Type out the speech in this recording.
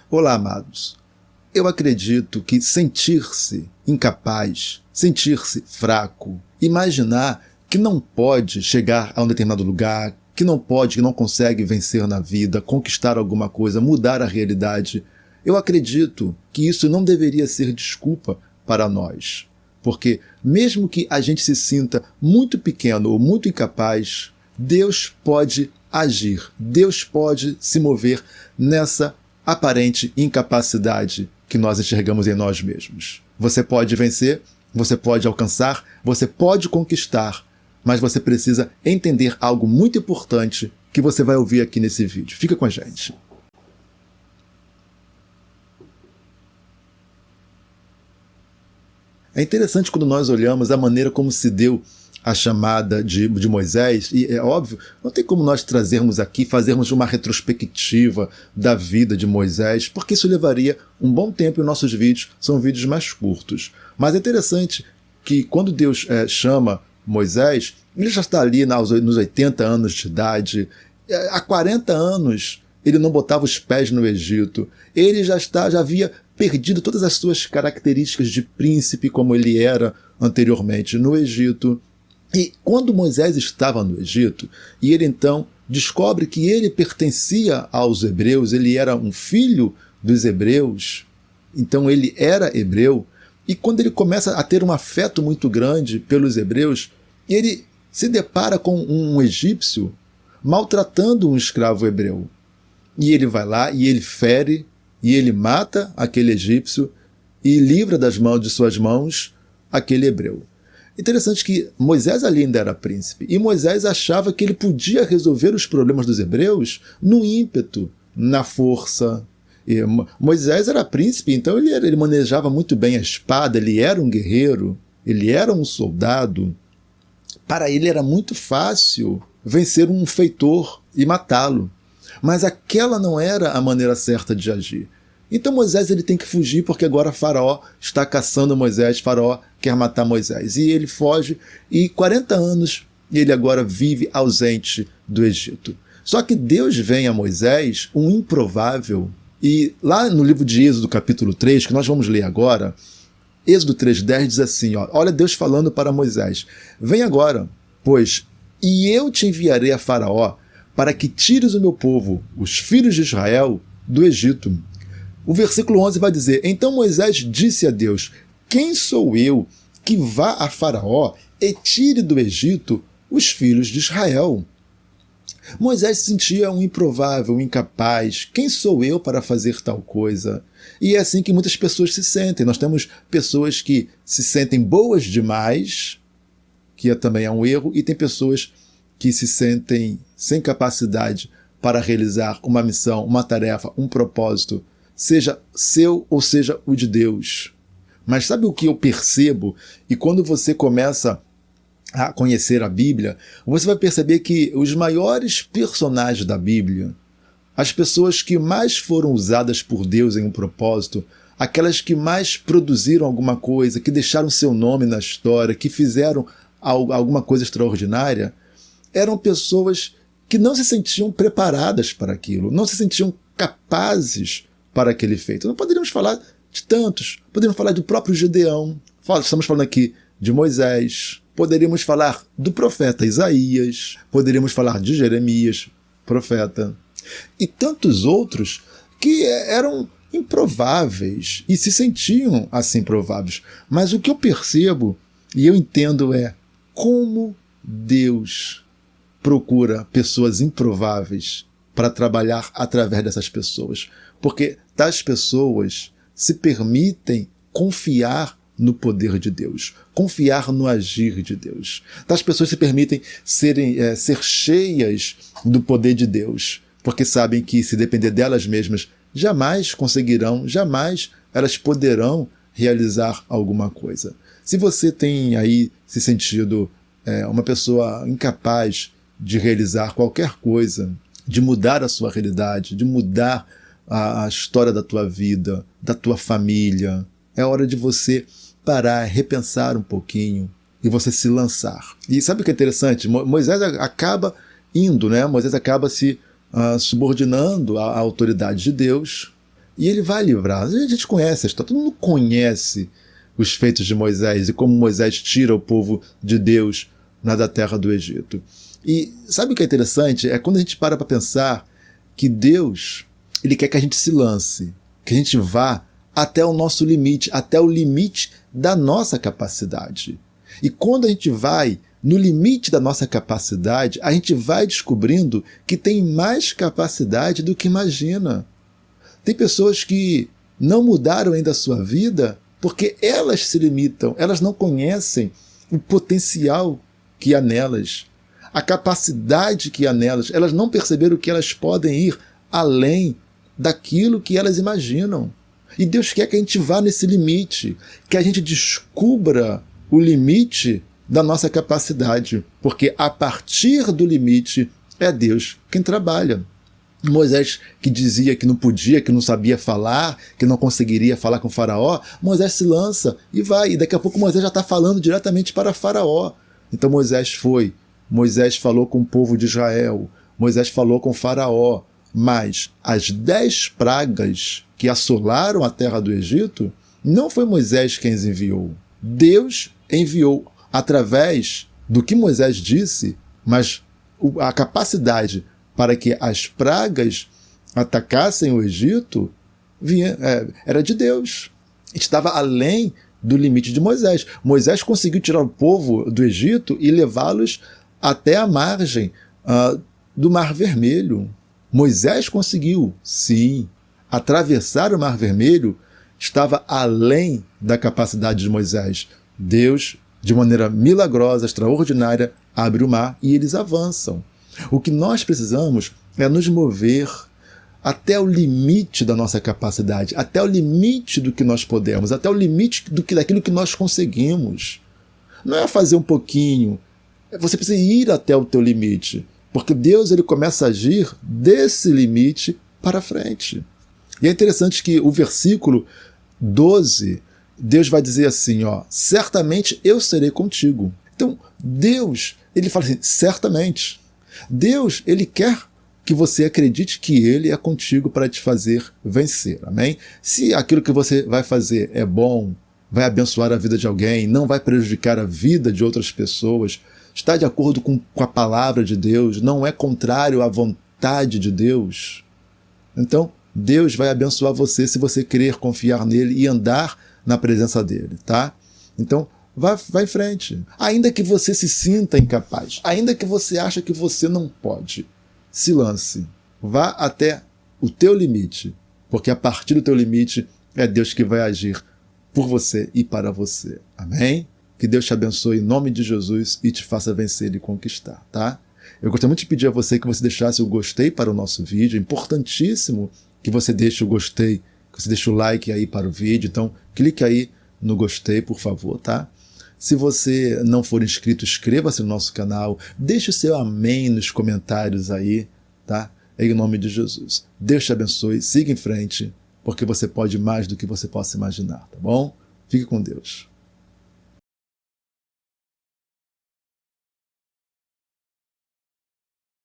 Olá, amados. Eu acredito que sentir-se incapaz, sentir-se fraco, imaginar que não pode chegar a um determinado lugar, que não pode, que não consegue vencer na vida, conquistar alguma coisa, mudar a realidade, eu acredito que isso não deveria ser desculpa para nós. Porque mesmo que a gente se sinta muito pequeno ou muito incapaz, Deus pode agir, Deus pode se mover nessa aparente incapacidade que nós enxergamos em nós mesmos. Você pode vencer, você pode alcançar, você pode conquistar, mas você precisa entender algo muito importante que você vai ouvir aqui nesse vídeo. Fica com a gente. É interessante quando nós olhamos a maneira como se deu a chamada de Moisés, e é óbvio, não tem como nós trazermos aqui, fazermos uma retrospectiva da vida de Moisés, porque isso levaria um bom tempo e nossos vídeos são vídeos mais curtos. Mas é interessante que quando Deus chama Moisés, ele já está ali nos 80 anos de idade, há 40 anos ele não botava os pés no Egito, ele já havia perdido todas as suas características de príncipe como ele era anteriormente no Egito. E quando Moisés estava no Egito, e ele então descobre que ele pertencia aos hebreus, ele era um filho dos hebreus, então ele era hebreu, e quando ele começa a ter um afeto muito grande pelos hebreus, ele se depara com um egípcio maltratando um escravo hebreu. E ele vai lá e ele fere, e ele mata aquele egípcio e livra das mãos de suas mãos aquele hebreu. Interessante que Moisés ali ainda era príncipe, e Moisés achava que ele podia resolver os problemas dos hebreus no ímpeto, na força. E Moisés era príncipe, então ele manejava muito bem a espada, ele era um guerreiro, ele era um soldado. Para ele era muito fácil vencer um feitor e matá-lo. Mas aquela não era a maneira certa de agir. Então Moisés ele tem que fugir porque agora Faraó está caçando Moisés, Faraó quer matar Moisés. E ele foge e 40 anos ele agora vive ausente do Egito. Só que Deus vem a Moisés, um improvável, e lá no livro de Êxodo capítulo 3, que nós vamos ler agora, Êxodo 3:10 diz assim, olha Deus falando para Moisés, vem agora, pois, e eu te enviarei a Faraó, para que tires o meu povo, os filhos de Israel, do Egito. O versículo 11 vai dizer, então Moisés disse a Deus, quem sou eu que vá a Faraó e tire do Egito os filhos de Israel? Moisés se sentia um improvável, um incapaz. Quem sou eu para fazer tal coisa? E é assim que muitas pessoas se sentem. Nós temos pessoas que se sentem boas demais, que também é um erro, e tem pessoas que se sentem sem capacidade para realizar uma missão, uma tarefa, um propósito, seja seu ou seja o de Deus. Mas sabe o que eu percebo? E quando você começa a conhecer a Bíblia, você vai perceber que os maiores personagens da Bíblia, as pessoas que mais foram usadas por Deus em um propósito, aquelas que mais produziram alguma coisa, que deixaram seu nome na história, que fizeram alguma coisa extraordinária, eram pessoas que não se sentiam preparadas para aquilo, não se sentiam capazes para aquele feito. Não poderíamos falar de tantos, poderíamos falar do próprio Gideão, estamos falando aqui de Moisés, poderíamos falar do profeta Isaías, poderíamos falar de Jeremias, profeta, e tantos outros que eram improváveis e se sentiam assim prováveis. Mas o que eu percebo e eu entendo é como Deus procura pessoas improváveis para trabalhar através dessas pessoas. Porque tais pessoas se permitem confiar no poder de Deus, confiar no agir de Deus. Tais pessoas se permitem ser cheias do poder de Deus, porque sabem que se depender delas mesmas, jamais conseguirão, jamais elas poderão realizar alguma coisa. Se você tem aí se sentido uma pessoa incapaz de realizar qualquer coisa, de mudar a sua realidade, de mudar a história da tua vida, da tua família, é hora de você parar, repensar um pouquinho e você se lançar. E sabe o que é interessante? Moisés acaba indo, né? Moisés acaba se subordinando à autoridade de Deus E ele vai livrar. A gente conhece a história, todo mundo conhece os feitos de Moisés e como Moisés tira o povo de Deus da terra do Egito. E sabe o que é interessante? É quando a gente para pensar que Deus, ele quer que a gente se lance, que a gente vá até o nosso limite, até o limite da nossa capacidade. E quando a gente vai no limite da nossa capacidade, a gente vai descobrindo que tem mais capacidade do que imagina. Tem pessoas que não mudaram ainda a sua vida porque elas se limitam, elas não conhecem o potencial que há nelas, a capacidade que há nelas, elas não perceberam que elas podem ir além daquilo que elas imaginam. E Deus quer que a gente vá nesse limite, que a gente descubra o limite da nossa capacidade, porque a partir do limite é Deus quem trabalha. Moisés, que dizia que não podia, que não sabia falar, que não conseguiria falar com Faraó, Moisés se lança e vai, e daqui a pouco Moisés já está falando diretamente para Faraó. Então Moisés foi, Moisés falou com o povo de Israel, Moisés falou com Faraó, mas as 10 pragas que assolaram a terra do Egito, não foi Moisés quem as enviou. Deus enviou através do que Moisés disse, mas a capacidade para que as pragas atacassem o Egito era de Deus. Estava além do limite de Moisés. Moisés conseguiu tirar o povo do Egito e levá-los até a margem do Mar Vermelho. Moisés conseguiu, sim, atravessar o Mar Vermelho, estava além da capacidade de Moisés. Deus, de maneira milagrosa, extraordinária, abre o mar e eles avançam. O que nós precisamos é nos mover até o limite da nossa capacidade, até o limite do que nós podemos, até o limite daquilo que nós conseguimos. Não é fazer um pouquinho, você precisa ir até o teu limite, porque Deus ele começa a agir desse limite para frente. E é interessante que o versículo 12, Deus vai dizer assim, certamente eu serei contigo. Então, Deus, ele fala assim, certamente. Deus, ele quer que você acredite que ele é contigo para te fazer vencer, amém? Se aquilo que você vai fazer é bom, vai abençoar a vida de alguém, não vai prejudicar a vida de outras pessoas, está de acordo com a palavra de Deus, não é contrário à vontade de Deus, então Deus vai abençoar você se você querer confiar nele e andar na presença dele, tá? Então, vai em frente. Ainda que você se sinta incapaz, ainda que você ache que você não pode, se lance. Vá até o teu limite, porque a partir do teu limite é Deus que vai agir por você e para você. Amém? Que Deus te abençoe em nome de Jesus e te faça vencer e conquistar, tá? Eu gostaria muito de pedir a você que você deixasse o gostei para o nosso vídeo. É importantíssimo que você deixe o gostei, que você deixe o like aí para o vídeo. Então, clique aí no gostei, por favor, tá? Se você não for inscrito, inscreva-se no nosso canal, deixe o seu amém nos comentários aí, tá? Em nome de Jesus. Deus te abençoe, siga em frente, porque você pode mais do que você possa imaginar, tá bom? Fique com Deus.